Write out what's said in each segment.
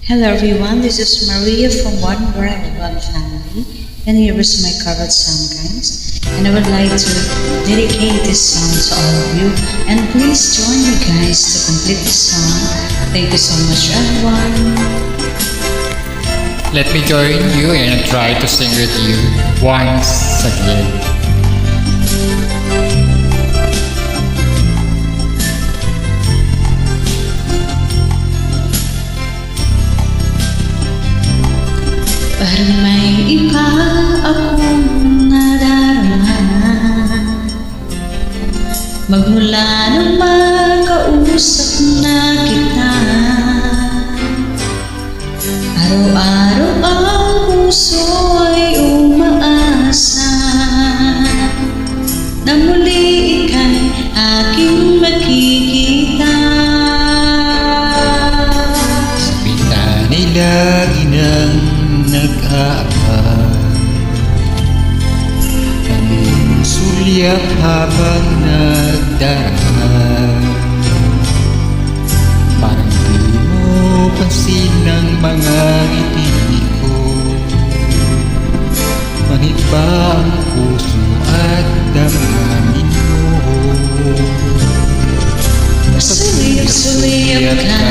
Hello everyone, this is Maria from One World, One Family, and here is my covered song guys. And I would like to dedicate this song to all of you, and please join me guys to complete the song. Thank you so much everyone. Let me join you and try to sing with you once again. Parang may iba akong nadarama magmula nang makausap na kita. Araw-araw ang puso ay umaasa na muli ika'y aking makikita. Sa bitani lagi nang nag-aabang, ang sulyap habang nagdaraan. Parang di mo pansin ang mga ngiti ko, manhid ba ang puso at damdamin mo? Suliyap-suliyap ka,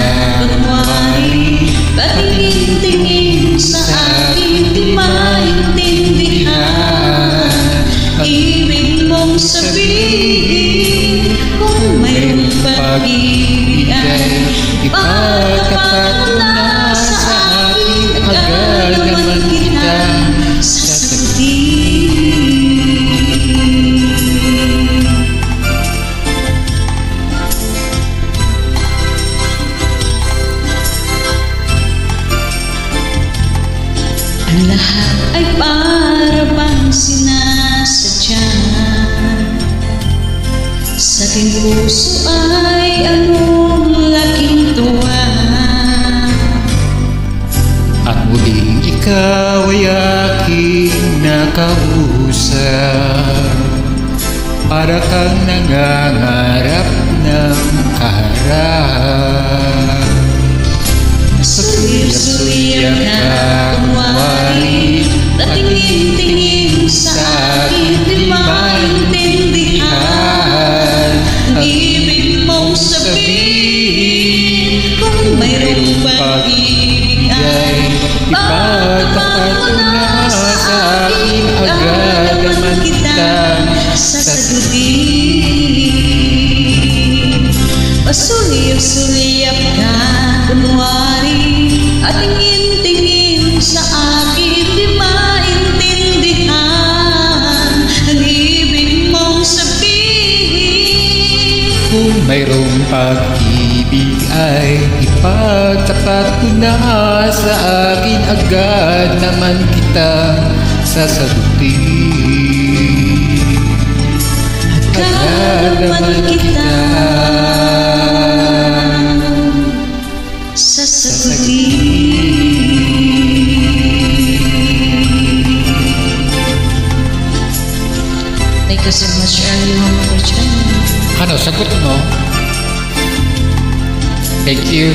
kunwari, patingin-tingin sa akin, di maintindihan. Ibig mong sabihin, kung mayroong pag-ibig ay ipagtapat mo na sa akin, agad naman kita sasagutin. Ang lahat ay para bang sinasadya, sa aking puso ay anong laking tuwa. At muling ikaw ay aking nakausap, para kang nangangarap ng kaharap. Suliyap-suliyap ka, kunwari, patingin-tingin sa akin, di maintindihan. Ang ibig mong sabihin, kung mayroong pag-ibig ay ipagtapat mo na sa akin, agad naman kitang sasagutin. Pasuliyap-suliyap ka, kunwari, at tingin-tingin sa akin, di maintindihan. Ang ibig mong sabihin, kung mayroong pag-ibig ay ipagtapat ko na sa akin, agad naman kita sasagutin. agad naman kita sasagutin. Thank you so much everyone for joining. Ano, sagot mo? Thank you.